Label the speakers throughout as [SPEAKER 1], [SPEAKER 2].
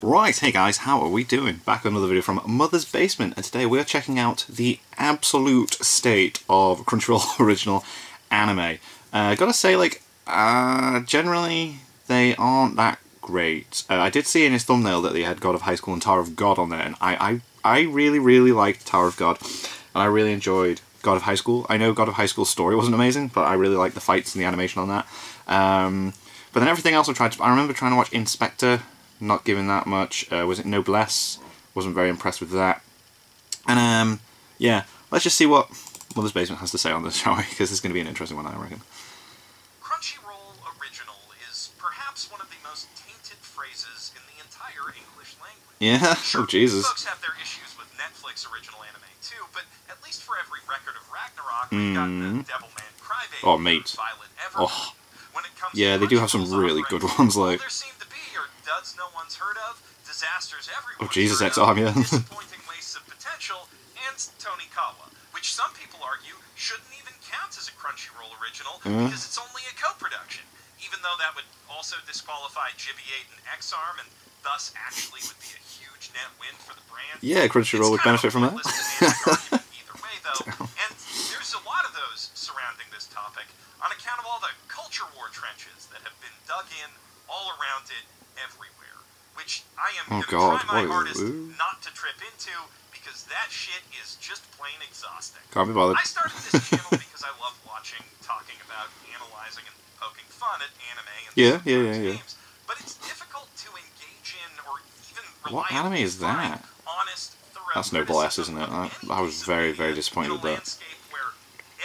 [SPEAKER 1] Right, hey guys, how are we doing? Back with another video from Mother's Basement, and today we're checking out the absolute state of Crunchyroll original anime. Gotta say, generally, they aren't that great. I did see in his thumbnail that they had God of High School and Tower of God on there, and I really liked Tower of God, and I really enjoyed God of High School. I know God of High School's story wasn't amazing, but I really liked the fights and the animation on that. But then everything else I remember trying to watch Inspector, not giving that much. Was it Noblesse? Wasn't very impressed with that. And yeah, let's just see what Mother's Basement has to say on this, shall we? Because it's going to be an interesting one, I reckon.
[SPEAKER 2] Crunchyroll original is perhaps one of the most tainted phrases in the entire English language.
[SPEAKER 1] Yeah?
[SPEAKER 2] Sure,
[SPEAKER 1] Oh, Jesus.
[SPEAKER 2] Folks have their issues with Netflix original anime too, but at least for every record of Ragnarok, we've got the Devilman Crybaby,
[SPEAKER 1] Oh, mate.
[SPEAKER 2] Violet Evergarden.
[SPEAKER 1] Oh.
[SPEAKER 2] When it comes
[SPEAKER 1] Yeah,
[SPEAKER 2] to
[SPEAKER 1] they do have some really good ones, like...
[SPEAKER 2] there seem to be, or duds no one's heard of, disasters everywhere.
[SPEAKER 1] Oh, Jesus, X-Arm, yeah.
[SPEAKER 2] Disappointing wastes of potential, and Tonikawa, which some people argue shouldn't even count as a Crunchyroll original because it's only a co-production, even though that would also disqualify Ghibli 8 and X-Arm, and thus actually would be a huge net win for the brand.
[SPEAKER 1] Yeah, Crunchyroll would benefit from that.
[SPEAKER 2] Either way, though, and there's a lot of those surrounding this topic on account of all the culture war trenches that have been dug in all around it everywhere, which I am going to try my hardest not to trip into, because that shit is just plain exhausting.
[SPEAKER 1] Can't be bothered.
[SPEAKER 2] I started this channel because I love watching, talking about, analyzing, and poking fun at anime and games, but it's difficult to engage in or even
[SPEAKER 1] What anime is that?
[SPEAKER 2] Honest, thorough
[SPEAKER 1] That's Noblesse, isn't it? I was very disappointed with that.
[SPEAKER 2] Where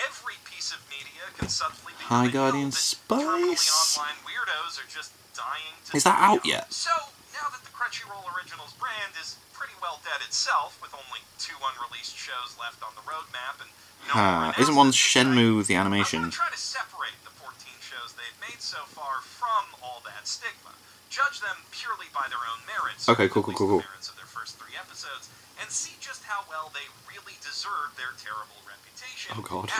[SPEAKER 2] every piece of media can suddenly be
[SPEAKER 1] High Guardian
[SPEAKER 2] terminally
[SPEAKER 1] Spice?
[SPEAKER 2] online weirdos are just dying to
[SPEAKER 1] Is that out yet?
[SPEAKER 2] So, now that the Crunchyroll Originals brand is pretty well dead itself, with only 2 unreleased shows left on the roadmap and no
[SPEAKER 1] isn't one Shenmue the animation?
[SPEAKER 2] I'm going to try to separate the 14 shows they've made so far from all that stigma. Judge them purely by their own merits.
[SPEAKER 1] Okay, cool.
[SPEAKER 2] The merits of their first 3 episodes, and see just how well they really deserve their terrible reputation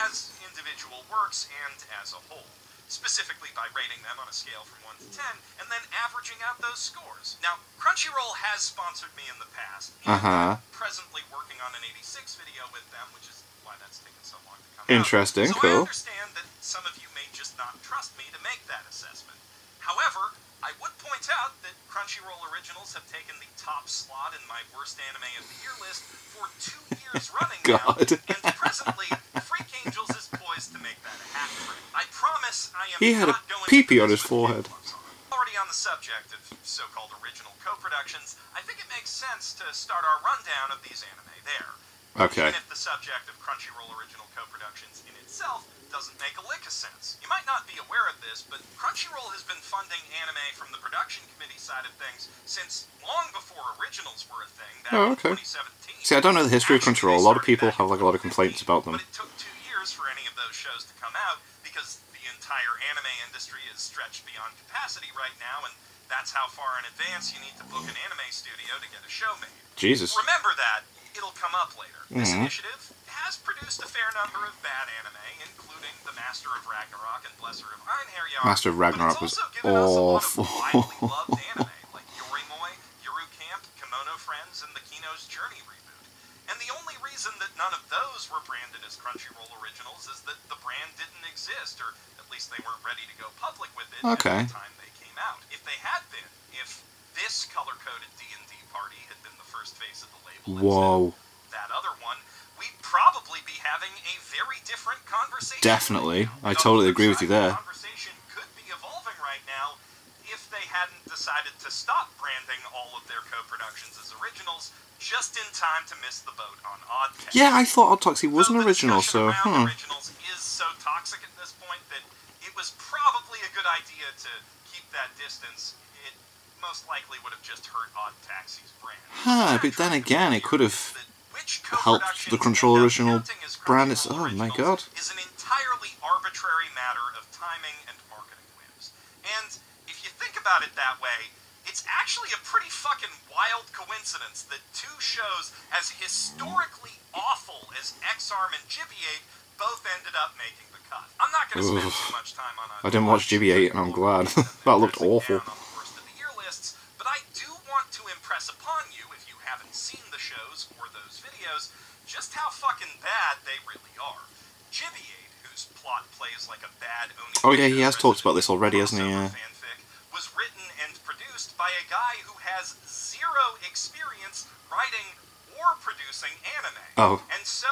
[SPEAKER 2] as individual works and as a whole. Specifically by rating them on a scale from 1 to 10, and then averaging out those scores. Now, Crunchyroll has sponsored me in the past, and I'm presently working on an 86 video with them, which is why that's taken so long to come
[SPEAKER 1] Interesting,
[SPEAKER 2] out. So
[SPEAKER 1] cool.
[SPEAKER 2] I understand that some of you may just not trust me to make that assessment. However, I would point out that Crunchyroll Originals have taken the top slot in my worst anime of the year list for 2 years running now, and presently, Freak Angels is poised to make that a hat trick. I promise I am
[SPEAKER 1] He had a
[SPEAKER 2] not going
[SPEAKER 1] pee-pee
[SPEAKER 2] to
[SPEAKER 1] on his forehead.
[SPEAKER 2] Already on the subject of so-called original co-productions, I think it makes sense to start our rundown of these anime there.
[SPEAKER 1] Okay.
[SPEAKER 2] Even if the subject of Crunchyroll original co-productions in itself doesn't make a lick of sense. You might not be aware of this, but Crunchyroll has been funding anime from the production committee side of things since long before originals were a thing, back in 2017.
[SPEAKER 1] See, I don't know the history of Crunchyroll. A lot of people have a lot of complaints about them.
[SPEAKER 2] But it took 2 years for any of those shows to come out, because the entire anime industry is stretched beyond capacity right now, and that's how far in advance you need to book an anime studio to get a show made.
[SPEAKER 1] Jesus.
[SPEAKER 2] Remember that. It'll come up later. This initiative has produced a fair number of bad anime, including The Master of Ragnarok and Blesser of Einherjar.
[SPEAKER 1] Master of Ragnarok was
[SPEAKER 2] awful.
[SPEAKER 1] awful.
[SPEAKER 2] Loved anime like Yorimoi, Yuru Camp, Kimono Friends, and the Kino's Journey reboot. And the only reason that none of those were branded as Crunchyroll originals is that the brand didn't exist, or at least they weren't ready to go public with it at the time they came out. If they had been, if this color-coded D&D party had been the first face of the label instead of that other one, we'd probably be having a very different conversation.
[SPEAKER 1] Definitely. I totally agree with you there.
[SPEAKER 2] The conversation could be evolving right now if they hadn't decided to stop branding all of their co-productions as originals just in time to miss the boat on Odd Taxi.
[SPEAKER 1] Yeah, I thought Odd Taxi was an original, so
[SPEAKER 2] originals is so toxic at this point that it was probably a good idea to keep that distance. It most likely would have just hurt Odd Taxi's brand.
[SPEAKER 1] But then again, it could have helped the Crunchyroll original brand. Oh my god.
[SPEAKER 2] Is an entirely arbitrary matter of timing and marketing whims. And if you think about it that way, it's actually a pretty fucking wild coincidence that 2 shows as historically awful as X-Arm and Ghibli 8 both ended up making the cut. I'm not going to spend too much time on
[SPEAKER 1] I didn't watch Ghibli 8 and I'm glad. That looked awful.
[SPEAKER 2] But I do want to impress impress upon you, if you haven't seen the shows or those videos, just how fucking bad they really are. Chibi-8, whose plot plays like a bad Oni.
[SPEAKER 1] Oh yeah, he has talked about this already, hasn't he? Yeah.
[SPEAKER 2] Fanfic, was written and produced by a guy who has zero experience writing or producing anime.
[SPEAKER 1] Oh.
[SPEAKER 2] And so,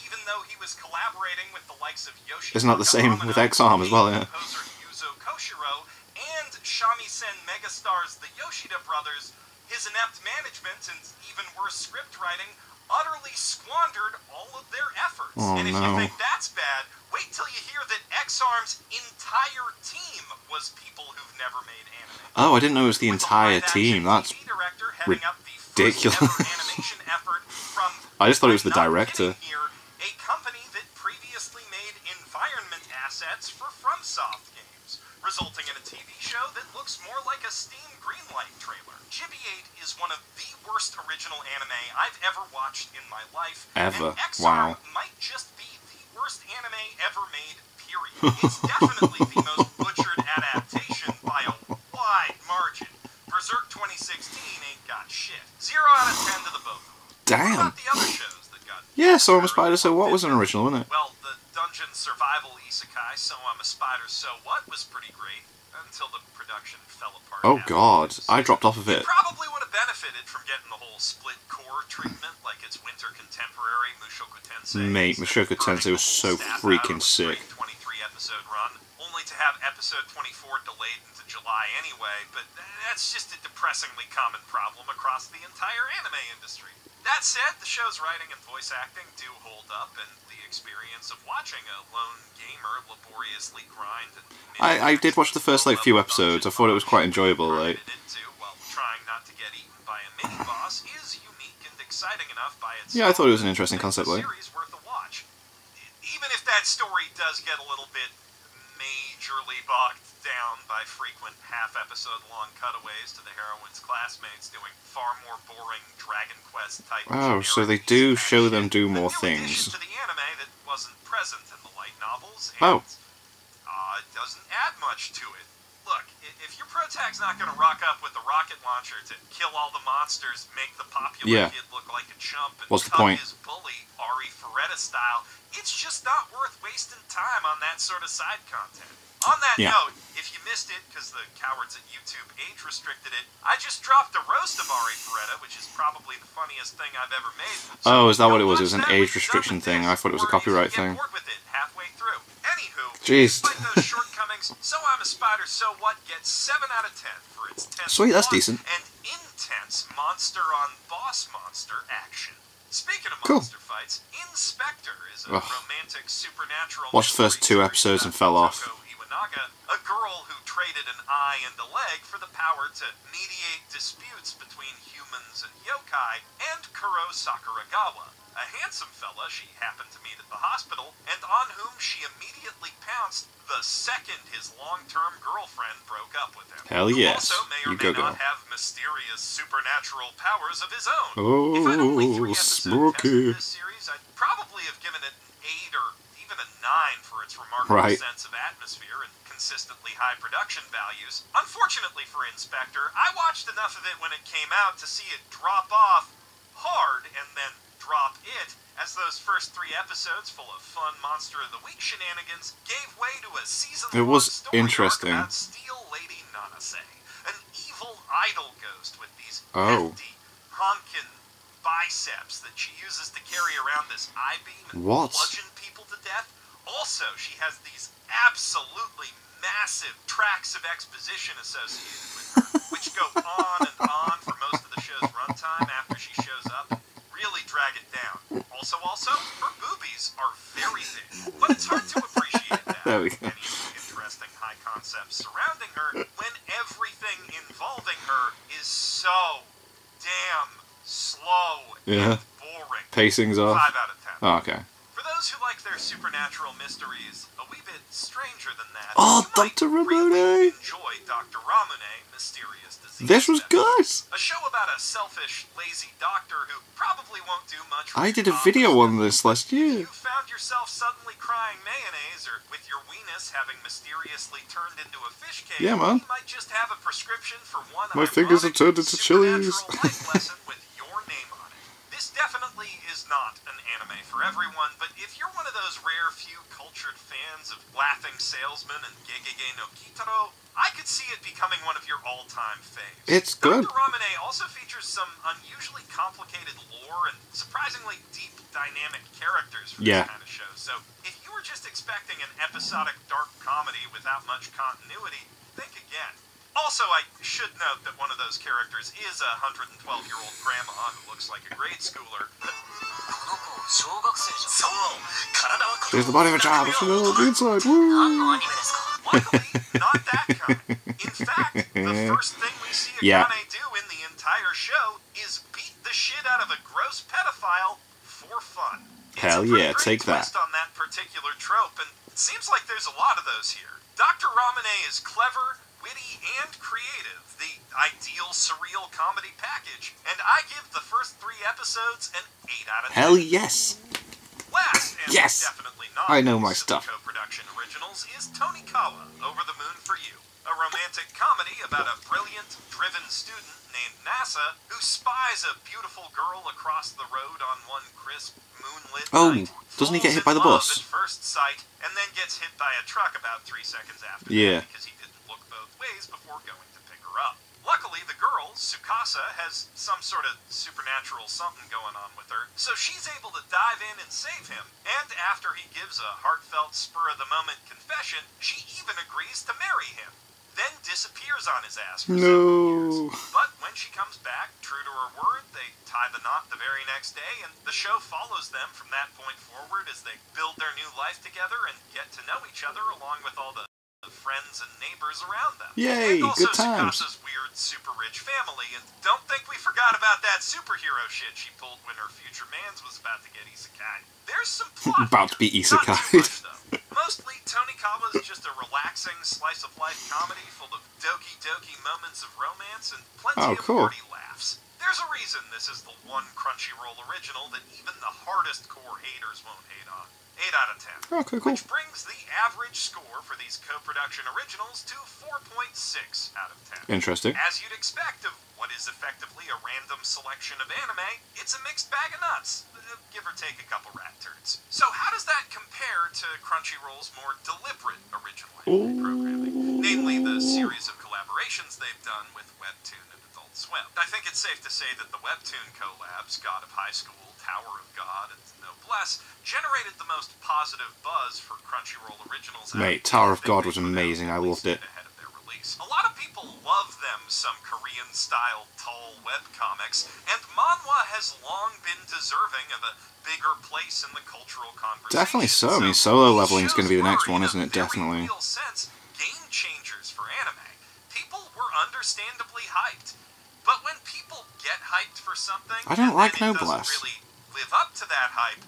[SPEAKER 2] even though he was collaborating with the likes of Yoshi,
[SPEAKER 1] isn't that the same with X-Arm as well? Yeah.
[SPEAKER 2] Composer Yuzo Koshiro and shamisen megastars the Yoshida brothers, his inept management and even worse script writing utterly squandered all of their efforts.
[SPEAKER 1] Oh,
[SPEAKER 2] and if
[SPEAKER 1] no.
[SPEAKER 2] you think that's bad, wait till you hear that X-Arm's entire team was people who've never made anime.
[SPEAKER 1] Oh, I didn't know it was the
[SPEAKER 2] With
[SPEAKER 1] entire
[SPEAKER 2] live-action
[SPEAKER 1] team. That's
[SPEAKER 2] TV director heading up the
[SPEAKER 1] ridiculous.
[SPEAKER 2] first ever animation effort from,
[SPEAKER 1] I just thought it was the
[SPEAKER 2] I'm not
[SPEAKER 1] director.
[SPEAKER 2] kidding here, a company that previously made environment assets for FromSoft games, resulting in a TV show that looks more like a Steam Greenlight trailer. Chibi-8 is one of the worst original anime I've ever watched in my life.
[SPEAKER 1] Ever?
[SPEAKER 2] And X-Arm
[SPEAKER 1] Wow.
[SPEAKER 2] might just be the worst anime ever made, period. It's definitely the most butchered adaptation by a wide margin. Berserk 2016 ain't got shit. 0 out of 10 to the both of them. What
[SPEAKER 1] Damn.
[SPEAKER 2] about the other shows that got...
[SPEAKER 1] Yeah, So I'm a Spider, So What was an original, wasn't it?
[SPEAKER 2] Well, the dungeon survival isekai, So I'm a Spider, So What was pretty great, until the production fell apart.
[SPEAKER 1] Oh god,
[SPEAKER 2] afterwards.
[SPEAKER 1] I dropped off of it.
[SPEAKER 2] It probably would have benefited from getting the whole split core treatment, like its winter contemporary, Mushoku Tensei.
[SPEAKER 1] Mate, Mushoku Tensei was so freaking sick.
[SPEAKER 2] 23-episode run, only to have episode 24 delayed into July anyway, but that's just a depressingly common problem across the entire anime industry. That said, the show's writing and voice acting do hold up, and the experience of watching a lone gamer laboriously grind and
[SPEAKER 1] I did watch the first few episodes. I thought it was quite enjoyable. Like,
[SPEAKER 2] into while trying not to get eaten by a mini boss is unique and exciting enough by itself.
[SPEAKER 1] yeah, I thought it was an interesting concept.
[SPEAKER 2] The
[SPEAKER 1] Like,
[SPEAKER 2] series worth a watch. Even if that story does get a little bit majorly bogged down by frequent half-episode long cutaways to the heroine's classmates doing far more boring Dragon Quest type.
[SPEAKER 1] oh, so they
[SPEAKER 2] generic
[SPEAKER 1] do
[SPEAKER 2] isekai
[SPEAKER 1] show
[SPEAKER 2] shit.
[SPEAKER 1] them do
[SPEAKER 2] A
[SPEAKER 1] more
[SPEAKER 2] new
[SPEAKER 1] things.
[SPEAKER 2] addition to the anime that wasn't present in the light novels. And,
[SPEAKER 1] Oh.
[SPEAKER 2] it doesn't add much to it. Look, if your protag's not going to rock up with a rocket launcher to kill all the monsters, make the popular
[SPEAKER 1] Yeah.
[SPEAKER 2] kid look like a chump, and
[SPEAKER 1] What's the
[SPEAKER 2] cuff
[SPEAKER 1] point?
[SPEAKER 2] his bully, Ari Ferretta style, it's just not worth wasting time on that sort of side content. On that
[SPEAKER 1] Yeah.
[SPEAKER 2] note, if you missed it because the cowards at YouTube age-restricted it, I just dropped a roast of Ari Ferretta, which is probably the funniest thing I've ever made.
[SPEAKER 1] Oh, is that
[SPEAKER 2] go
[SPEAKER 1] what it was? It
[SPEAKER 2] watch
[SPEAKER 1] was an
[SPEAKER 2] that when
[SPEAKER 1] age
[SPEAKER 2] you're done
[SPEAKER 1] restriction
[SPEAKER 2] with
[SPEAKER 1] thing.
[SPEAKER 2] this,
[SPEAKER 1] I thought it was a
[SPEAKER 2] or if you
[SPEAKER 1] copyright
[SPEAKER 2] get
[SPEAKER 1] thing.
[SPEAKER 2] bored with it halfway through. Anywho,
[SPEAKER 1] Jeez.
[SPEAKER 2] despite those shortcomings, So I'm a Spider, So What gets 7 out of 10 for its tense
[SPEAKER 1] Sweet, that's
[SPEAKER 2] plot
[SPEAKER 1] decent.
[SPEAKER 2] and intense monster-on-boss monster action. Speaking of
[SPEAKER 1] Cool.
[SPEAKER 2] monster fights, Inspector is a
[SPEAKER 1] Ugh.
[SPEAKER 2] romantic supernatural
[SPEAKER 1] Watched the first
[SPEAKER 2] mystery
[SPEAKER 1] 2
[SPEAKER 2] series
[SPEAKER 1] episodes and
[SPEAKER 2] about
[SPEAKER 1] fell off.
[SPEAKER 2] Toko Iwanaga, a girl who traded an eye and a leg for the power to mediate disputes between humans and yokai, and Kuro Sakuragawa, a handsome fella she happened to meet at the hospital, and on whom she immediately pounced the second his long-term girlfriend broke up with him.
[SPEAKER 1] Hell
[SPEAKER 2] Who
[SPEAKER 1] yes.
[SPEAKER 2] also may or
[SPEAKER 1] You
[SPEAKER 2] may
[SPEAKER 1] go,
[SPEAKER 2] not
[SPEAKER 1] girl.
[SPEAKER 2] have mysterious supernatural powers of his own.
[SPEAKER 1] Oh,
[SPEAKER 2] If I'd only 3 episode
[SPEAKER 1] smoky.
[SPEAKER 2] tested this series, I'd probably have given it an 8 or even a 9 for its remarkable
[SPEAKER 1] Right.
[SPEAKER 2] sense of atmosphere and consistently high production values. Unfortunately for Inspector, I watched enough of it when it came out to see it drop off hard and then drop it, as those first 3 episodes full of fun Monster of the Week shenanigans gave way to a season-long
[SPEAKER 1] It was
[SPEAKER 2] story
[SPEAKER 1] interesting.
[SPEAKER 2] arc about Steel Lady Nanase, an evil idol ghost with these
[SPEAKER 1] Oh.
[SPEAKER 2] hefty, honkin' biceps that she uses to carry around this I-beam and
[SPEAKER 1] What?
[SPEAKER 2] bludgeon people to death. Also, she has these absolutely massive tracks of exposition associated with her, which go on and on for most of the show's runtime after she shows up. Really drag it down. Also, her boobies are very big, but it's hard to appreciate that.
[SPEAKER 1] There we go.
[SPEAKER 2] Any of the interesting high concepts surrounding her when everything involving her is so damn slow
[SPEAKER 1] Yeah.
[SPEAKER 2] and boring.
[SPEAKER 1] Pacing's off.
[SPEAKER 2] 5 out of 10.
[SPEAKER 1] Oh, okay.
[SPEAKER 2] For those who like their supernatural mysteries a wee bit stranger than that,
[SPEAKER 1] Oh,
[SPEAKER 2] you might
[SPEAKER 1] Dr. Ramone!
[SPEAKER 2] really enjoy Dr. Ramone, Mysterious Disease.
[SPEAKER 1] This was good.
[SPEAKER 2] A show about a selfish, lazy doctor who probably won't do much.
[SPEAKER 1] I did a video on this last year.
[SPEAKER 2] You found yourself suddenly crying mayonnaise, or with your weenus having mysteriously turned into a fish cake,
[SPEAKER 1] Yeah, man.
[SPEAKER 2] you might just have a prescription for one
[SPEAKER 1] My fingers have turned into chilies.
[SPEAKER 2] supernatural life lesson with your name on it. This definitely is not an anime for everyone, but if you're one of those rare few cultured fans of Laughing Salesman and Gegege no Kitaro, I could see it becoming one of your all-time faves.
[SPEAKER 1] It's good.
[SPEAKER 2] Dr. Ramune also features some unusually complicated lore and surprisingly deep, dynamic characters for this kind of show. So if you were just expecting an episodic dark comedy without much continuity, think again. Also, I should note that one of those characters is a 112-year-old grandma who looks like a grade schooler.
[SPEAKER 1] She's the body of a child. She's the inside. Woo!
[SPEAKER 2] Luckily, not that kind. In fact, the first thing we see Akane do in the entire show is beat the shit out of a gross pedophile for fun.
[SPEAKER 1] Hell yeah, take that.
[SPEAKER 2] Twist on that particular trope, and it seems like there's a lot of those here. Dr. Ramune is clever, witty, and creative, the ideal surreal comedy package, and I give the first 3 episodes an 8 out of 10.
[SPEAKER 1] Hell yes!
[SPEAKER 2] Last, and
[SPEAKER 1] Yes!
[SPEAKER 2] definitely not
[SPEAKER 1] I know my
[SPEAKER 2] least
[SPEAKER 1] stuff.
[SPEAKER 2] of the co-production originals, is Tonikawa, Over the Moon for You, a romantic comedy about a brilliant, driven student named Nasa who spies a beautiful girl across the road on one crisp, moonlit night.
[SPEAKER 1] Doesn't he get hit
[SPEAKER 2] falls
[SPEAKER 1] by the
[SPEAKER 2] in love
[SPEAKER 1] bus?
[SPEAKER 2] At first sight, and then gets hit by a truck about 3 seconds after
[SPEAKER 1] Yeah.
[SPEAKER 2] that because he didn't look both ways before going to pick her up. Luckily, the girl, Tsukasa, has some sort of supernatural something going on with her, so she's able to dive in and save him. And after he gives a heartfelt, spur-of-the-moment confession, she even agrees to marry him. Then disappears on his ass for several years. But when she comes back, true to her word, they tie the knot the very next day, and the show follows them from that point forward as they build their new life together and get to know each other along with all the friends and neighbors around them.
[SPEAKER 1] Yay,
[SPEAKER 2] and also
[SPEAKER 1] good times.
[SPEAKER 2] Tsukasa's weird, super rich family, and don't think we forgot about that superhero shit she pulled when her future mans was about to get isekai. There's some plot
[SPEAKER 1] About to be
[SPEAKER 2] here. Not too
[SPEAKER 1] isekai'd.
[SPEAKER 2] much, though. Mostly, Tonikawa is just a relaxing slice-of-life comedy full of doki-doki moments of romance and plenty of hearty laughs. There's a reason this is the one Crunchyroll original that even the hardest core haters won't hate on. 8 out of 10.
[SPEAKER 1] Okay, cool.
[SPEAKER 2] Which brings the average score for these co-production originals to 4.6 out of 10.
[SPEAKER 1] Interesting.
[SPEAKER 2] As you'd expect of what is effectively a random selection of anime, it's a mixed bag of nuts, give or take a couple rat turds. So how does that compare to Crunchyroll's more deliberate original anime programming? Namely, the series of collaborations they've done with Webtoon and Adult Swim. I think it's safe to say that the Webtoon collabs, God of High School, Tower of God, and Noblesse, generated the most positive buzz for Crunchyroll originals.
[SPEAKER 1] Mate, Tower of God was amazing. I loved it.
[SPEAKER 2] Ahead of their release. A lot of people love them some Korean-style tall webcomics, and manhwa has long been deserving of a bigger place in the cultural conversation.
[SPEAKER 1] Definitely so. I mean, solo leveling is going to be the next one, isn't it? Definitely.
[SPEAKER 2] In a real sense, game changers for anime. People were understandably hyped. But when people get hyped for something,
[SPEAKER 1] I don't like
[SPEAKER 2] and it
[SPEAKER 1] Noblesse.
[SPEAKER 2] doesn't really live up to that hype,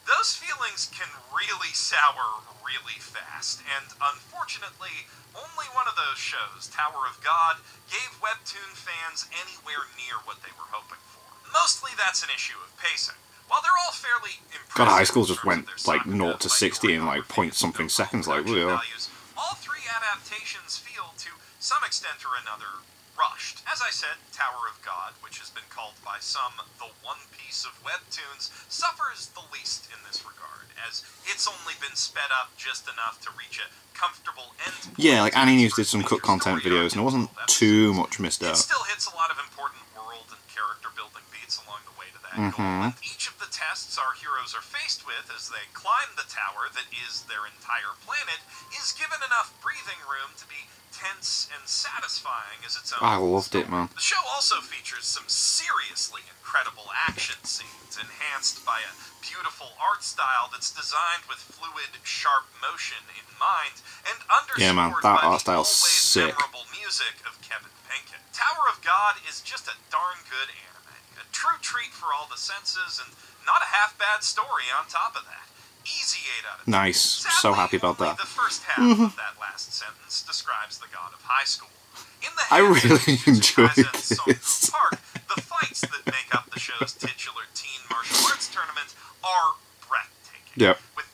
[SPEAKER 2] those feelings can really sour really fast. And unfortunately, only one of those shows, Tower of God, gave Webtoon fans anywhere near what they were hoping for. Mostly that's an issue of pacing. While they're all fairly impressive,
[SPEAKER 1] God, High School just
[SPEAKER 2] in
[SPEAKER 1] went
[SPEAKER 2] terms of
[SPEAKER 1] like
[SPEAKER 2] their
[SPEAKER 1] 0
[SPEAKER 2] saga,
[SPEAKER 1] to 60 in like point something seconds. Like,
[SPEAKER 2] production
[SPEAKER 1] yeah.
[SPEAKER 2] values, all 3 adaptations feel, to some extent or another, rushed. As I said, Tower of God, which has been called by some the One Piece of Webtoons, suffers the least in this regard, as it's only been sped up just enough to reach a comfortable end point.
[SPEAKER 1] Yeah, like Annie News did some cut content videos, and it wasn't too much missed
[SPEAKER 2] It
[SPEAKER 1] out.
[SPEAKER 2] still hits a lot of important world and character building beats along the way to that goal. And each of the tests our heroes are faced with as they climb the tower that is their entire planet is given enough breathing room to be tense and satisfying as its own.
[SPEAKER 1] I loved it, man.
[SPEAKER 2] The show also features some seriously incredible action scenes, enhanced by a beautiful art style that's designed with fluid, sharp motion in mind, and underscored
[SPEAKER 1] Yeah, man, that
[SPEAKER 2] by
[SPEAKER 1] art
[SPEAKER 2] the
[SPEAKER 1] style's
[SPEAKER 2] always
[SPEAKER 1] sick.
[SPEAKER 2] memorable music of Kevin Penkin. Tower of God is just a darn good anime, a true treat for all the senses, and not a half-bad story on top of that. Easy 8 out of 10.
[SPEAKER 1] Nice.
[SPEAKER 2] Sadly,
[SPEAKER 1] So happy about
[SPEAKER 2] only
[SPEAKER 1] that.
[SPEAKER 2] The first half of that last sentence describes the God of High School. In the
[SPEAKER 1] I
[SPEAKER 2] hands of
[SPEAKER 1] really
[SPEAKER 2] Jujutsu
[SPEAKER 1] enjoyed
[SPEAKER 2] Kaisen Songo
[SPEAKER 1] this.
[SPEAKER 2] Park, the fights that make up the show's titular teen martial arts tournament are breathtaking.
[SPEAKER 1] Yep.
[SPEAKER 2] With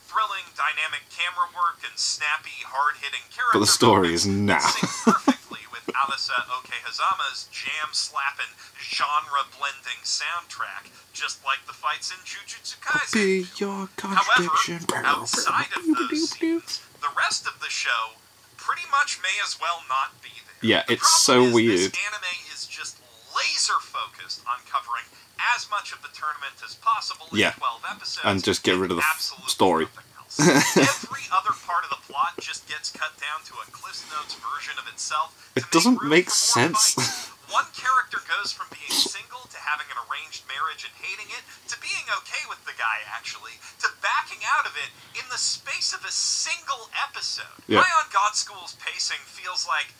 [SPEAKER 2] hard-hitting character
[SPEAKER 1] But the story
[SPEAKER 2] moments
[SPEAKER 1] is now.
[SPEAKER 2] sync perfectly with Arisa Okehazama's jam-slapping, genre-blending soundtrack, just like the fights in Jujutsu Kaisen.
[SPEAKER 1] Be your contradiction.
[SPEAKER 2] However, outside of those scenes, the rest of the show pretty much may as well not be there.
[SPEAKER 1] Yeah,
[SPEAKER 2] The
[SPEAKER 1] it's so
[SPEAKER 2] problem is
[SPEAKER 1] weird.
[SPEAKER 2] This anime is just laser-focused on covering as much of the tournament as possible in
[SPEAKER 1] Yeah.
[SPEAKER 2] 12 episodes.
[SPEAKER 1] And just get rid of the
[SPEAKER 2] absolutely
[SPEAKER 1] story.
[SPEAKER 2] nothing else. Every other part of the plot just gets cut down to a Cliff's Notes version of itself.
[SPEAKER 1] It
[SPEAKER 2] to
[SPEAKER 1] doesn't
[SPEAKER 2] room
[SPEAKER 1] make
[SPEAKER 2] for more
[SPEAKER 1] sense.
[SPEAKER 2] fights. One character goes from being single to having an arranged marriage and hating it, to being okay with the guy, actually, to backing out of it in the space of a single episode.
[SPEAKER 1] Yeah.
[SPEAKER 2] Ion God School's pacing feels like,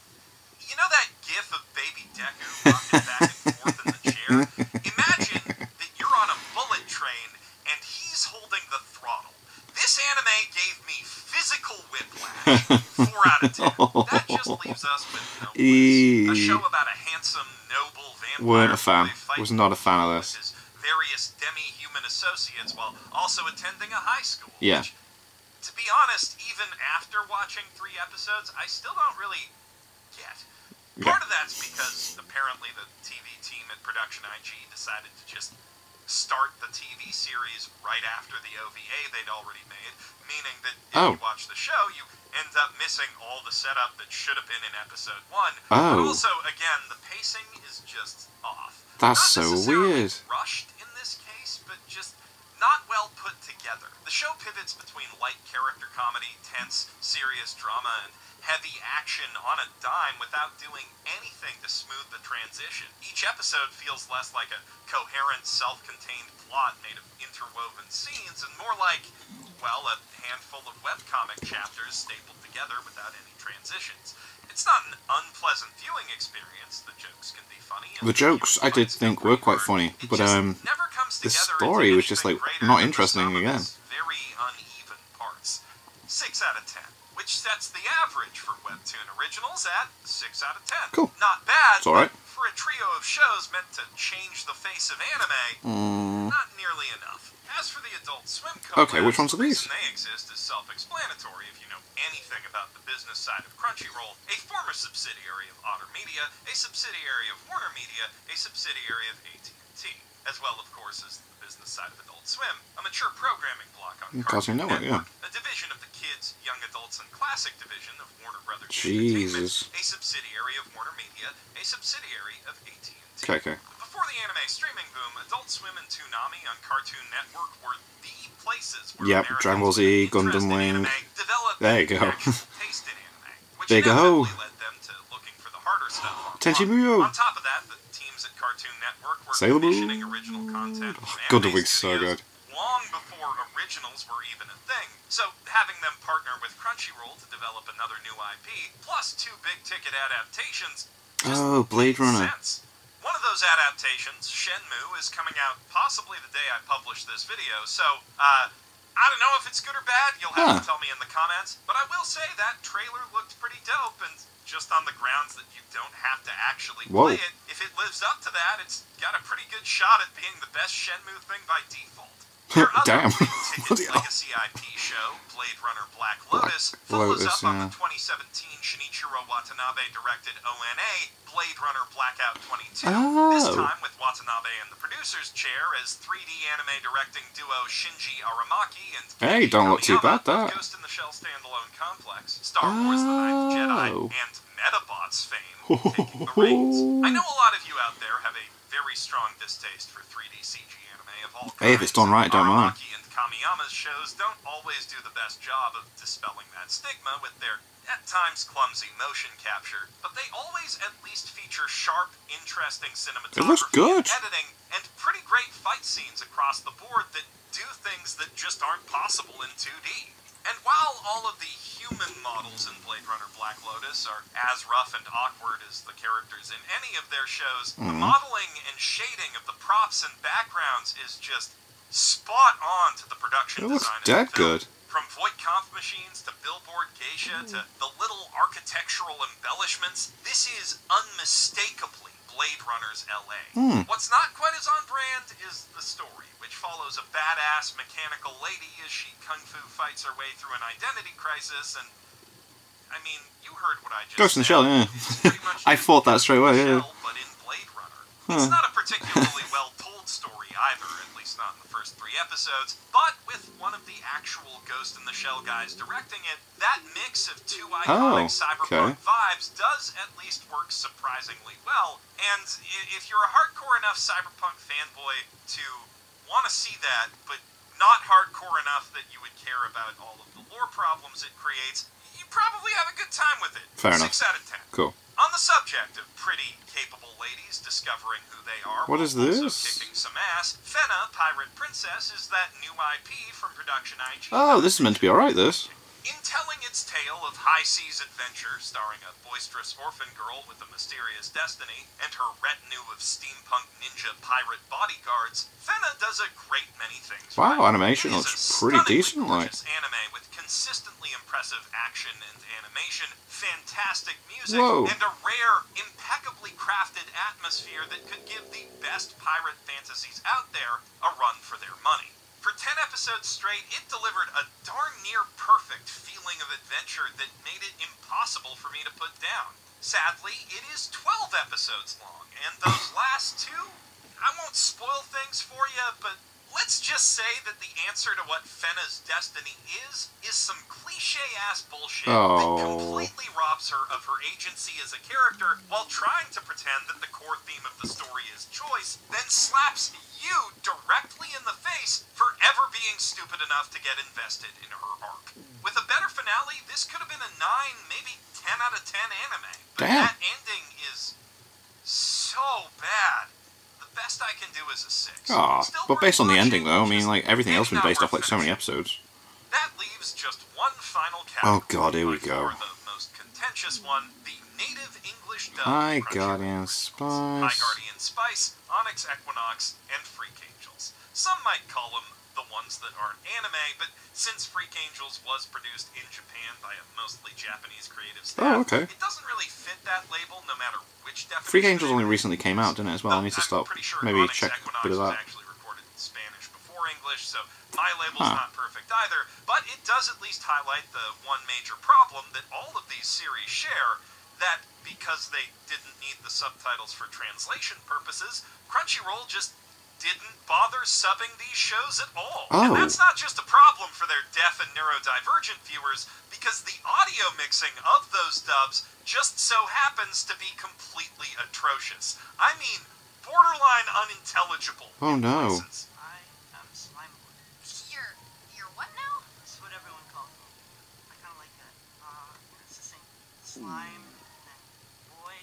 [SPEAKER 2] you know that gif of baby Deku rocking back and forth in the chair? Imagine that you're on a bullet train and he's holding the throttle. This anime gave me physical whiplash. 4 out of 10. That just leaves us with no bliss. A show about a handsome, noble vampire
[SPEAKER 1] Weren't a fan.
[SPEAKER 2] boy fighting
[SPEAKER 1] Was not a fan of
[SPEAKER 2] with
[SPEAKER 1] this.
[SPEAKER 2] his various demi-human associates while also attending a high school.
[SPEAKER 1] Yeah.
[SPEAKER 2] Which, to be honest, even after watching 3 episodes, I still don't really get. Part of that's because apparently the TV team at Production IG decided to just start the TV series right after the OVA they'd already made, meaning that if you watch the show, you end up missing all the setup that should have been in episode 1. But also, again, the pacing is just off.
[SPEAKER 1] That's
[SPEAKER 2] Not
[SPEAKER 1] so
[SPEAKER 2] necessarily
[SPEAKER 1] weird.
[SPEAKER 2] rushed in this case, but just not well put together. The show pivots between light character comedy, tense, serious drama, and heavy action on a dime without doing anything to smooth the transition. Each episode feels less like a coherent, self-contained plot made of interwoven scenes and more like, well, a handful of webcomic chapters stapled together without any transitions. It's not an unpleasant viewing experience. The jokes can be funny.
[SPEAKER 1] The jokes I did think were quite funny, but the story was just like not interesting again.
[SPEAKER 2] Very uneven parts. 6 out of 10, which sets the average for webtoon originals at 6 out of 10.
[SPEAKER 1] Cool.
[SPEAKER 2] Not bad.
[SPEAKER 1] It's alright.
[SPEAKER 2] But for a trio of shows meant to change the face of anime, not nearly enough. As for the Adult Swim collabs,
[SPEAKER 1] Okay, which ones are
[SPEAKER 2] the
[SPEAKER 1] these?
[SPEAKER 2] reason they exist is self-explanatory if you know anything about the business side of Crunchyroll, a former subsidiary of Otter Media, a subsidiary of Warner Media, a subsidiary of AT&T, as well, of course, as the business side of Adult Swim, a mature programming block on
[SPEAKER 1] Cartoon Network,
[SPEAKER 2] Network, a division of the Kids, Young Adults, and Classic division of Warner Brothers
[SPEAKER 1] Jesus.
[SPEAKER 2] Entertainment, a subsidiary of Warner Media, a subsidiary of AT&T.
[SPEAKER 1] Okay.
[SPEAKER 2] Before the anime streaming boom, Adult Swim and Toonami on Cartoon Network were the places where
[SPEAKER 1] Yep,
[SPEAKER 2] Americans
[SPEAKER 1] Dragon Ball Z,
[SPEAKER 2] with an
[SPEAKER 1] Gundam
[SPEAKER 2] interest in
[SPEAKER 1] Wing.
[SPEAKER 2] anime developed
[SPEAKER 1] There you go.
[SPEAKER 2] an actual taste in anime, which
[SPEAKER 1] There you go.
[SPEAKER 2] inevitably led them to looking for the harder stuff online.
[SPEAKER 1] Tenchi Muyo.
[SPEAKER 2] On top of that, the teams at Cartoon Network were
[SPEAKER 1] Sailor Moon.
[SPEAKER 2] commissioning original content from
[SPEAKER 1] Gundam
[SPEAKER 2] anime
[SPEAKER 1] Wing's so
[SPEAKER 2] studios
[SPEAKER 1] good.
[SPEAKER 2] long before originals were even a thing. So having them partner with Crunchyroll to develop another new IP, plus 2 big-ticket adaptations, just
[SPEAKER 1] Oh, Blade
[SPEAKER 2] made
[SPEAKER 1] Runner.
[SPEAKER 2] sense. One of those adaptations, Shenmue, is coming out possibly the day I publish this video, so, I don't know if it's good or bad, you'll have to tell me in the comments, but I will say that trailer looked pretty dope, and just on the grounds that you don't have to actually play it, if it lives up to that, it's got a pretty good shot at being the best Shenmue thing by default. Their
[SPEAKER 1] Damn.
[SPEAKER 2] other big-ticket legacy IP show, Blade Runner Black Lotus, follows up on the 2017 Shinichiro Watanabe-directed ONA, Blade Runner Blackout 22, this time with Watanabe in the producer's chair as 3D anime directing duo Shinji Aramaki and
[SPEAKER 1] Hey, don't look too bad,
[SPEAKER 2] Kamiyama of
[SPEAKER 1] that.
[SPEAKER 2] Ghost in the Shell standalone complex, Star Wars The Ninth Jedi, and Metabots fame taking the reins. I know a lot of you out there have a very strong distaste for 3D CG anime of all kinds.
[SPEAKER 1] Hey, if it's done right, don't mind.
[SPEAKER 2] Aramaki and Kamiyama's shows don't always do the best job of dispelling that stigma with their, at times, clumsy motion capture, but they always at least feature sharp, interesting cinematography,
[SPEAKER 1] It looks good.
[SPEAKER 2] editing, and pretty great fight scenes across the board that do things that just aren't possible in 2D. And while all of the human models in Blade Runner Black Lotus are as rough and awkward as the characters in any of their shows, the modeling and shading of the props and backgrounds is just spot on to the production
[SPEAKER 1] It looks
[SPEAKER 2] design of
[SPEAKER 1] dead
[SPEAKER 2] the film.
[SPEAKER 1] good.
[SPEAKER 2] From Voight-Kampf machines to billboard geisha to the little architectural embellishments, this is unmistakably Blade Runner's LA. What's not quite as on brand is the story, which follows a badass mechanical lady as she kung fu fights her way through an identity crisis, and I mean, you heard what I just
[SPEAKER 1] Ghost in the
[SPEAKER 2] said.
[SPEAKER 1] Shell, yeah.
[SPEAKER 2] It's pretty much
[SPEAKER 1] I thought that straight away, yeah.
[SPEAKER 2] Shell, but in Blade Runner. It's not a particularly well-told story either, at least not in the first 3 episodes, but with one of the actual Ghost in the Shell guys directing it, that mix of 2 iconic cyberpunk vibes does at least work surprisingly well, and if you're a hardcore enough cyberpunk fanboy to want to see that, but not hardcore enough that you would care about all of the lore problems it creates, you probably have a good time with it.
[SPEAKER 1] Fair enough.
[SPEAKER 2] 6 out of 10.
[SPEAKER 1] Cool.
[SPEAKER 2] On the subject of pretty capable ladies discovering who they are
[SPEAKER 1] What
[SPEAKER 2] while
[SPEAKER 1] is this?
[SPEAKER 2] also kicking some ass, Fena, Pirate Princess, is that new IP from Production IG.
[SPEAKER 1] Oh, this is meant to be alright, this.
[SPEAKER 2] In telling its tale of high seas adventure, starring a boisterous orphan girl with a mysterious destiny and her retinue of steampunk ninja pirate bodyguards, Fena does a great many things.
[SPEAKER 1] Wow,
[SPEAKER 2] right.
[SPEAKER 1] animation
[SPEAKER 2] It is
[SPEAKER 1] looks
[SPEAKER 2] a
[SPEAKER 1] pretty
[SPEAKER 2] stunningly
[SPEAKER 1] decent, like.
[SPEAKER 2] gorgeous anime with consistently impressive action and animation, fantastic music,
[SPEAKER 1] Whoa.
[SPEAKER 2] and a rare, impeccably crafted atmosphere that could give the best pirate fantasies out there a run for their money. For 10 episodes straight, it delivered a darn near perfect feeling of adventure that made it impossible for me to put down. Sadly, it is 12 episodes long, and those last 2, I won't spoil things for you, but let's just say that the answer to what Fena's destiny is some cliche-ass bullshit that completely robs her of her agency as a character while trying to pretend that the core theme of the story is choice, then slaps you directly in the face for ever being stupid enough to get invested in her arc. With a better finale, this could have been a 9, maybe 10 out of 10 anime. But
[SPEAKER 1] Damn.
[SPEAKER 2] that ending is so bad. The best I can do is a 6.
[SPEAKER 1] Ah,
[SPEAKER 2] Still
[SPEAKER 1] but based on the
[SPEAKER 2] worth
[SPEAKER 1] ending though, I mean,
[SPEAKER 2] watching,
[SPEAKER 1] like, everything else
[SPEAKER 2] maybe
[SPEAKER 1] been based
[SPEAKER 2] not
[SPEAKER 1] off like
[SPEAKER 2] worth
[SPEAKER 1] so many
[SPEAKER 2] finishing.
[SPEAKER 1] episodes.
[SPEAKER 2] That leaves just one final category.
[SPEAKER 1] Oh god, here we go.
[SPEAKER 2] By far the most contentious one, the native English dub.
[SPEAKER 1] High
[SPEAKER 2] Crunchyroll
[SPEAKER 1] Guardian
[SPEAKER 2] originals.
[SPEAKER 1] Spice.
[SPEAKER 2] High Guardian Spice, Onyx Equinox, and Freak Angels. Some might call them the ones that aren't anime, but since Freak Angels was produced in Japan by a mostly Japanese creative staff, it doesn't really fit that label no matter which definition.
[SPEAKER 1] Freak Angels only
[SPEAKER 2] they
[SPEAKER 1] recently came out, didn't it, as well? I need to stop.
[SPEAKER 2] I'm pretty sure
[SPEAKER 1] Maybe
[SPEAKER 2] Onyx
[SPEAKER 1] check
[SPEAKER 2] Equinox
[SPEAKER 1] a bit of
[SPEAKER 2] was
[SPEAKER 1] that.
[SPEAKER 2] actually recorded in Spanish before English, so my label's not perfect either, but it does at least highlight the one major problem that all of these series share, that because they didn't need the subtitles for translation purposes, Crunchyroll just didn't bother subbing these shows at all. And that's not just a problem for their deaf and neurodivergent viewers, because the audio mixing of those dubs just so happens to be completely atrocious. I mean, borderline unintelligible.
[SPEAKER 1] Oh no.
[SPEAKER 2] Places.
[SPEAKER 3] I am Slimewood.
[SPEAKER 4] You're what now?
[SPEAKER 3] That's what everyone calls me. I kind of like that. Succinct. Slime, then boy.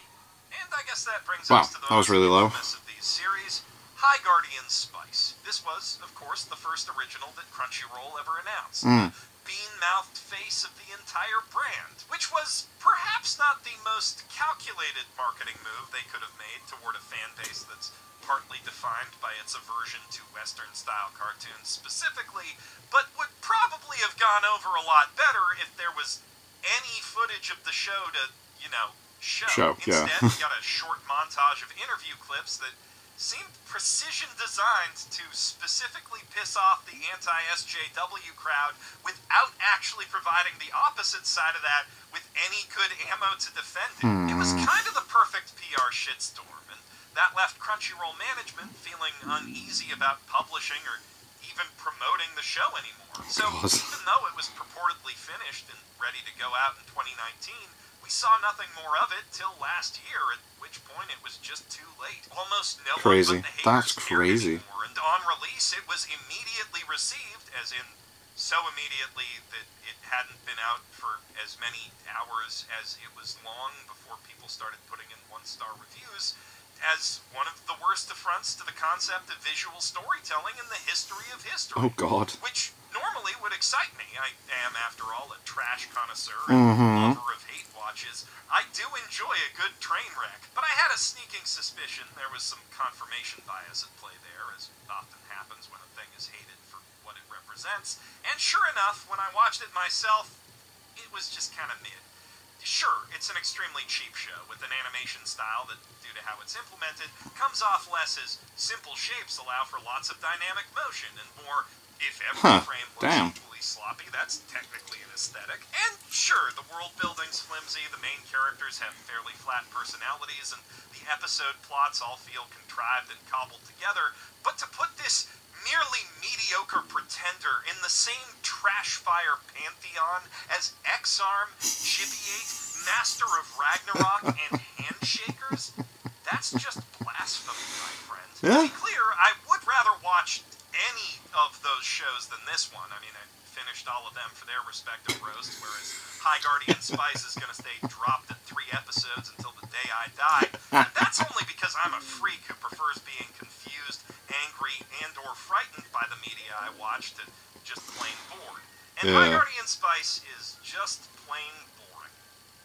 [SPEAKER 2] And I guess that brings
[SPEAKER 1] Wow,
[SPEAKER 2] us to the
[SPEAKER 1] that was really low.
[SPEAKER 2] infamous of these series, High Guardian Spice. This was, of course, the first original that Crunchyroll ever announced. The bean-mouthed face of the entire brand, which was perhaps not the most calculated marketing move they could have made toward a fan base that's partly defined by its aversion to Western-style cartoons specifically, but would probably have gone over a lot better if there was any footage of the show to, show. Instead, we got a short montage of interview clips that seemed precision designed to specifically piss off the anti-SJW crowd without actually providing the opposite side of that with any good ammo to defend it. It was kind of the perfect PR shitstorm, and that left Crunchyroll management feeling uneasy about publishing or even promoting the show anymore. So even though it was purportedly finished and ready to go out in 2019, we saw nothing more of it till last year, at which point it was just too late. Almost no one but the haters cared anymore, and on release it was immediately received, as in so immediately that it hadn't been out for as many hours as it was long before people started putting in 1-star reviews, as one of the worst affronts to the concept of visual storytelling in the history of history.
[SPEAKER 1] Oh god.
[SPEAKER 2] Which normally would excite me. I am, after all, a trash connoisseur and lover of hate watches. I do enjoy a good train wreck, but I had a sneaking suspicion there was some confirmation bias at play there, as often happens when a thing is hated for what it represents. And sure enough, when I watched it myself, it was just kind of mid. Sure, it's an extremely cheap show with an animation style that, due to how it's implemented, comes off less as simple shapes allow for lots of dynamic motion and more if every frame looks equally sloppy, that's technically an aesthetic. And sure, the world building's flimsy, the main characters have fairly flat personalities, and the episode plots all feel contrived and cobbled together, but to put this merely mediocre pretender in the same trash fire pantheon as X-Arm, Gibiate, Master of Ragnarok, and Handshakers, that's just blasphemy, my friend.
[SPEAKER 1] Yeah.
[SPEAKER 2] To be clear, I would rather watch any of those shows than this one. I mean, I finished all of them for their respective roasts, whereas High Guardian Spice is going to stay dropped at 3 episodes until the day I die. And that's only because I'm a freak who prefers being confused, angry, and or frightened by the media I watch to just plain bored. And High Guardian Spice is just plain boring.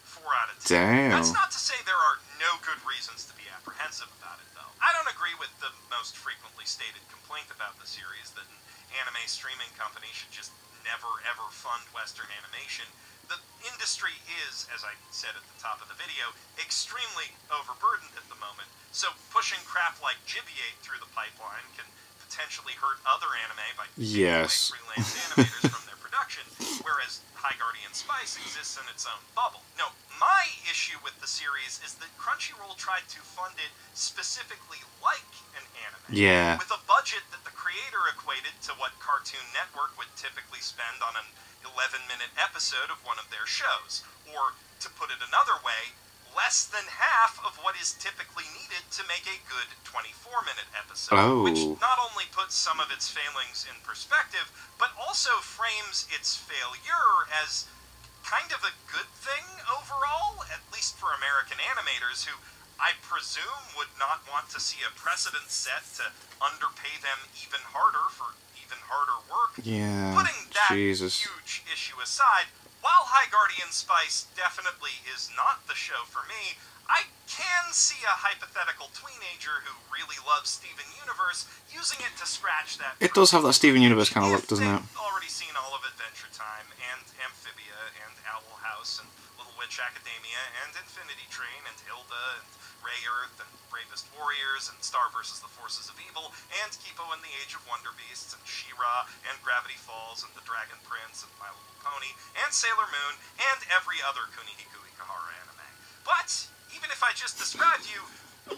[SPEAKER 2] 4 out of 10.
[SPEAKER 1] Damn.
[SPEAKER 2] That's not to say there are no good reasons to be apprehensive about it, though. I don't agree with the most frequently stated complaint about the series that an anime streaming company should just never ever fund Western animation. The industry is, as I said at the top of the video, extremely overburdened at the moment, so pushing crap like Gibiate through the pipeline can potentially hurt other anime by taking away freelance animators from their production, whereas High Guardian Spice exists in its own bubble. No, my issue with the series is that Crunchyroll tried to fund it specifically like an anime, with a budget that the creator equated to what Cartoon Network would typically spend on an 11-minute episode of one of their shows, or, to put it another way, less than half of what is typically needed to make a good 24-minute episode, which not only puts some of its failings in perspective, but also frames its failure as kind of a good thing overall, at least for American animators who I presume would not want to see a precedent set to underpay them even harder for even harder work.
[SPEAKER 1] Yeah,
[SPEAKER 2] Putting that
[SPEAKER 1] Jesus.
[SPEAKER 2] huge issue aside, while High Guardian Spice definitely is not the show for me, I can see a hypothetical teenager who really loves Steven Universe using it to scratch that.
[SPEAKER 1] It does have that Steven Universe kind of look, doesn't it?
[SPEAKER 2] They've already seen all of Adventure Time, and Amphibia, and Owl House, and Little Witch Academia, and Infinity Train, and Hilda, and Ray Earth, and Bravest Warriors, and Star vs. the Forces of Evil, and Kipo and the Age of Wonder Beasts, and She-Ra, and Gravity Falls, and The Dragon Prince, and My Little Pony, and Sailor Moon, and every other Kunihiko Ikahara anime. But even if I just described you,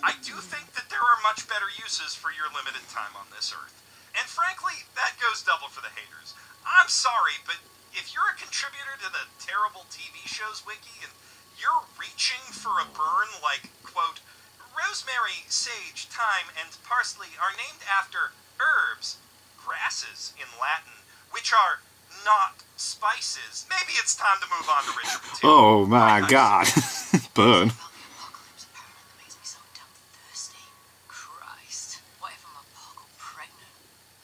[SPEAKER 2] I do think that there are much better uses for your limited time on this earth. And frankly, that goes double for the haters. I'm sorry, but if you're a contributor to the terrible TV shows wiki and you're reaching for a burn like, quote, rosemary, sage, thyme, and parsley are named after herbs, grasses in Latin, which are not spices, maybe it's time to move on to richer material.
[SPEAKER 1] Oh my god. Burn.
[SPEAKER 3] Apocalypse apparently that makes me so damn thirsty. Christ. What if I'm apocalypse pregnant?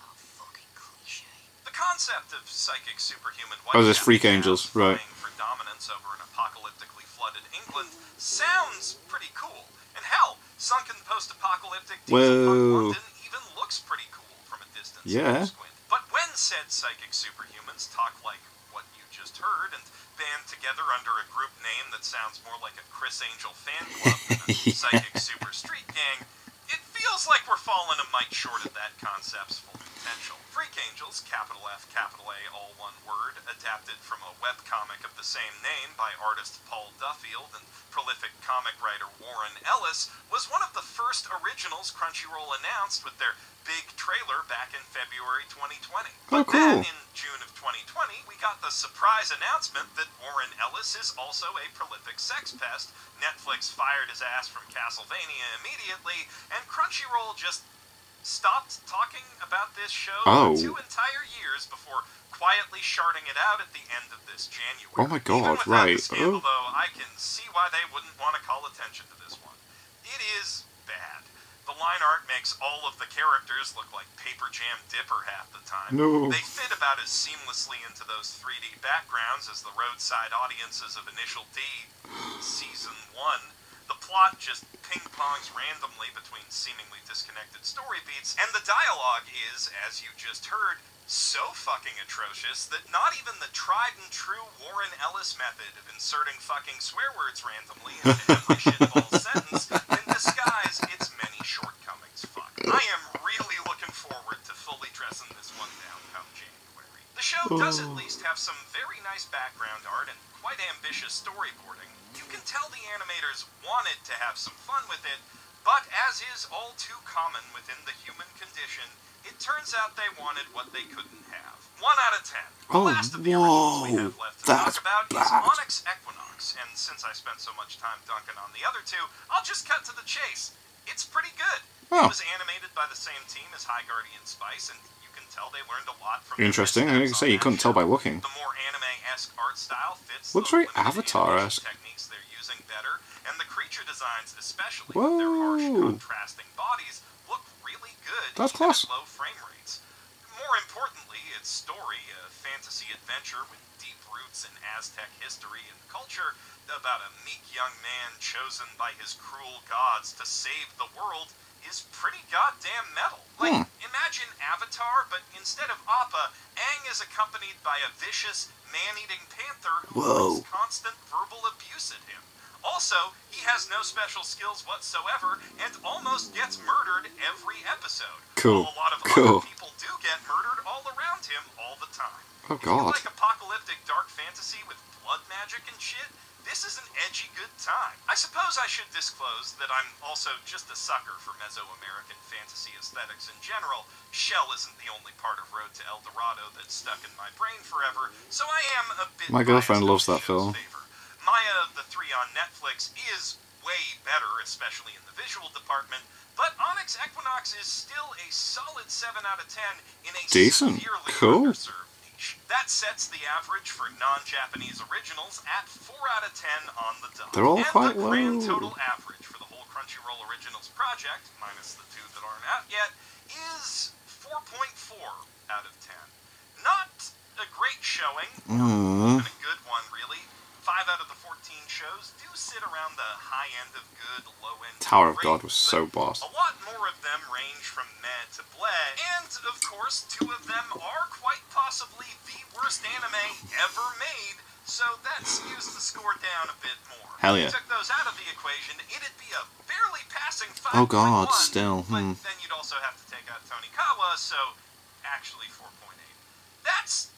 [SPEAKER 3] How fucking cliche.
[SPEAKER 2] The concept of psychic superhuman
[SPEAKER 1] Oh, there's freak
[SPEAKER 2] white
[SPEAKER 1] angels, right.
[SPEAKER 2] vying for dominance over an apocalyptically flooded England sounds pretty cool. And hell, sunken post-apocalyptic
[SPEAKER 1] Whoa.
[SPEAKER 2] London even looks pretty cool from a distance.
[SPEAKER 1] Yeah.
[SPEAKER 2] If you squint. But when said psychic superhumans talk like what you just heard and band together under a group name that sounds more like a Chris Angel fan club than a psychic super street gang, it feels like we're falling a mite short of that concept's full potential. Freak Angels, capital F, capital A, all one word, adapted from a webcomic of the same name by artist Paul Duffield and prolific comic writer Warren Ellis, was one of the first originals Crunchyroll announced with their big trailer back in February 2020.
[SPEAKER 1] Oh,
[SPEAKER 2] But then,
[SPEAKER 1] cool.
[SPEAKER 2] in June of 2020, we got the surprise announcement that Warren Ellis is also a prolific sex pest. Netflix fired his ass from Castlevania immediately, and Crunchyroll just stopped talking about this show for 2 entire years before quietly sharding it out at the end of this January.
[SPEAKER 1] Oh my god,
[SPEAKER 2] Even without
[SPEAKER 1] right.
[SPEAKER 2] the scandal, though, I can see why they wouldn't want to call attention to this one. It is bad. The line art makes all of the characters look like Paper Jam Dipper half the time.
[SPEAKER 1] No.
[SPEAKER 2] They fit about as seamlessly into those 3D backgrounds as the roadside audiences of Initial D Season 1. The plot just ping-pongs randomly between seemingly disconnected story beats, and the dialogue is, as you just heard, so fucking atrocious that not even the tried-and-true Warren Ellis method of inserting fucking swear words randomly into every shitball sentence can disguise its many shortcomings. Fuck. I am really looking forward to fully dressing this one down come January. The show show does at least have some very nice background art and quite ambitious storyboarding. You can tell the animators wanted to have some fun with it, but as is all too common within the human condition, it turns out they wanted what they couldn't have. 1 out of 10. The last of the originals we have left to talk about is Onyx Equinox, and since I spent so much time dunking on the other two, I'll just cut to the chase. It's pretty good. It was animated by the same team as High Guardian Spice, and you can tell they learned a lot from
[SPEAKER 1] Interesting. I didn't say you couldn't tell by looking.
[SPEAKER 2] The more anime-esque art style fits
[SPEAKER 1] Looks very Avatar-esque.
[SPEAKER 2] techniques they're using better, and the creature designs, especially with their harsh, contrasting bodies, look really good
[SPEAKER 1] That's
[SPEAKER 2] even
[SPEAKER 1] class.
[SPEAKER 2] at low frame rates. More importantly, its story, a fantasy adventure with deep roots in Aztec history and culture, about a meek young man chosen by his cruel gods to save the world, is pretty goddamn metal. Like, imagine Avatar, but instead of Appa, Aang is accompanied by a vicious, man-eating panther who hurls constant verbal abuse at him. Also, he has no special skills whatsoever and almost gets murdered every episode.
[SPEAKER 1] Cool.
[SPEAKER 2] While a lot of other people do get murdered all around him all the time.
[SPEAKER 1] Oh,
[SPEAKER 2] If you
[SPEAKER 1] God.
[SPEAKER 2] like apocalyptic dark fantasy with blood magic and shit, this is an edgy good time. I suppose I should disclose that I'm also just a sucker for Mesoamerican fantasy aesthetics in general. Shell isn't the only part of Road to El Dorado that's stuck in my brain forever, so I am a bit
[SPEAKER 1] My girlfriend loves
[SPEAKER 2] biased in the
[SPEAKER 1] that film.
[SPEAKER 2] show's favor. Maya of the Three on Netflix is way better, especially in the visual department, but Onyx Equinox is still a solid 7 out of 10 in a
[SPEAKER 1] Decent.
[SPEAKER 2] severely
[SPEAKER 1] Cool.
[SPEAKER 2] underserved niche. That sets the average for non-Japanese originals at 4 out of 10 on the dot.
[SPEAKER 1] They're all
[SPEAKER 2] and
[SPEAKER 1] quite
[SPEAKER 2] the grand
[SPEAKER 1] low.
[SPEAKER 2] total average for the whole Crunchyroll Originals project, minus the 2 that aren't out yet, is 4.4 out of 10. Not a great showing, but a good one, really. 5 out of the 14 shows do sit around the high end of good, low end
[SPEAKER 1] Tower of
[SPEAKER 2] great,
[SPEAKER 1] God was so
[SPEAKER 2] but
[SPEAKER 1] boss.
[SPEAKER 2] a lot more of them range from meh to bleh, and of course 2 of them are quite possibly the worst anime ever made, so that skews the score down a bit more.
[SPEAKER 1] Hell yeah.
[SPEAKER 2] If you took those out of the equation, it'd be a barely passing 5.1.
[SPEAKER 1] Oh, God, still,
[SPEAKER 2] But then you'd also have to take out Tonikawa, so actually 4.8. That's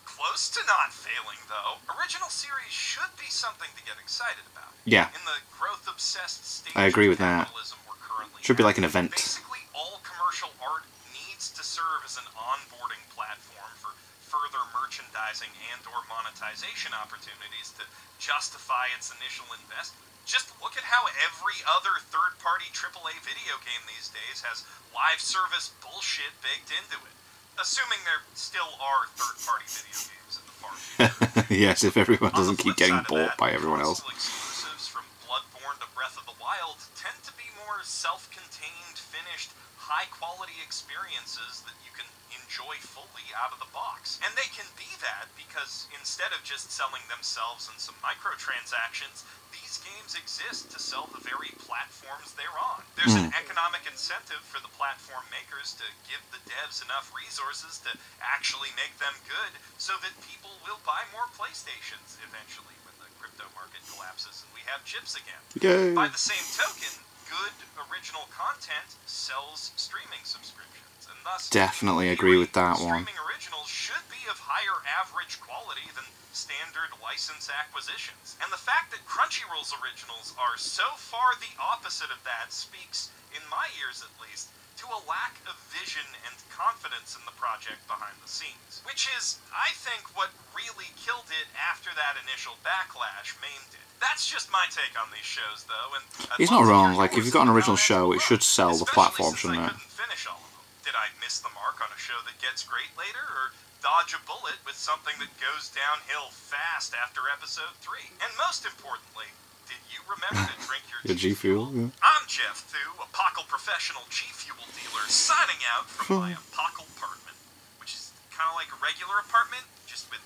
[SPEAKER 2] close to not failing, though. Original series should be something to get excited about.
[SPEAKER 1] Yeah.
[SPEAKER 2] In the growth-obsessed stage
[SPEAKER 1] I agree
[SPEAKER 2] of
[SPEAKER 1] with that.
[SPEAKER 2] capitalism we're currently
[SPEAKER 1] Should be
[SPEAKER 2] at,
[SPEAKER 1] like an event.
[SPEAKER 2] Basically, all commercial art needs to serve as an onboarding platform for further merchandising and/or monetization opportunities to justify its initial investment. Just look at how every other third-party AAA video game these days has live service bullshit baked into it. Assuming there still are third-party video games in the far future.
[SPEAKER 1] Yes, if everyone
[SPEAKER 2] On
[SPEAKER 1] doesn't
[SPEAKER 2] the
[SPEAKER 1] keep
[SPEAKER 2] flip
[SPEAKER 1] getting
[SPEAKER 2] side of
[SPEAKER 1] bought
[SPEAKER 2] that,
[SPEAKER 1] by everyone else.
[SPEAKER 2] console exclusives from Bloodborne to Breath of the Wild tend to be more self-contained, finished, high-quality experiences that you can enjoy fully out of the box. And they can be that because instead of just selling themselves and some microtransactions, these games exist to sell the very platforms they're on. There's an economic incentive for the platform makers to give the devs enough resources to actually make them good so that people will buy more PlayStations eventually when the crypto market collapses and we have chips again.
[SPEAKER 1] Yay.
[SPEAKER 2] By the same token, good original content sells streaming subscriptions, and thus
[SPEAKER 1] Definitely agree with that one.
[SPEAKER 2] streaming originals should be of higher average quality than standard license acquisitions. And the fact that Crunchyroll's originals are so far the opposite of that speaks, in my ears at least, to a lack of vision and confidence in the project behind the scenes. Which is, I think, what really killed it after that initial backlash maimed it. That's just my take on these shows, though, and
[SPEAKER 1] He's not wrong. Like, if you've got an original show, it should sell the platform, shouldn't
[SPEAKER 2] I
[SPEAKER 1] it?
[SPEAKER 2] couldn't finish all of them. Did I miss the mark on a show that gets great later, or dodge a bullet with something that goes downhill fast after episode 3? And most importantly, did you remember to drink your
[SPEAKER 1] G Fuel? Yeah.
[SPEAKER 2] I'm Jeff Thu, Apocal Professional G Fuel dealer, signing out from my Apocal apartment, which is kind of like a regular apartment, just with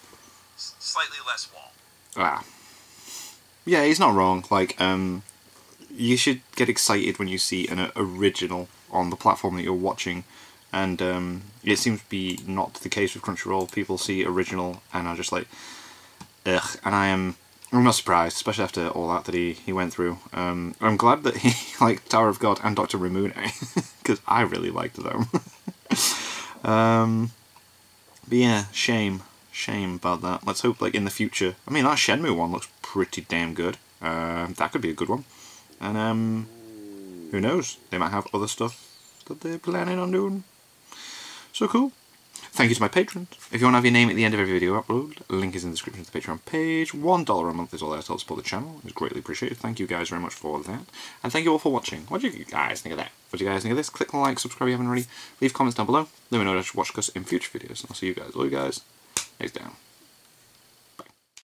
[SPEAKER 2] slightly less wall.
[SPEAKER 1] Ah. Yeah, he's not wrong. Like, you should get excited when you see an original on the platform that you're watching, and it seems to be not the case with Crunchyroll. People see original and are just like, ugh. And I'm not surprised, especially after all that he went through. I'm glad that he liked Tower of God and Dr. Ramune, because I really liked them. But yeah, shame. Shame about that. Let's hope, like, in the future... I mean, that Shenmue one looks pretty damn good. That could be a good one. And, who knows? They might have other stuff that they're planning on doing. So cool. Thank you to my patrons. If you want to have your name at the end of every video upload, link is in the description of the Patreon page. $1 a month is all there to help support the channel. It's greatly appreciated. Thank you guys very much for that. And thank you all for watching. What do you guys think of that? What do you guys think of this? Click the like, subscribe if you haven't already. Leave comments down below. Let me know what I should watch us in future videos. And I'll see you guys, all you guys, next time.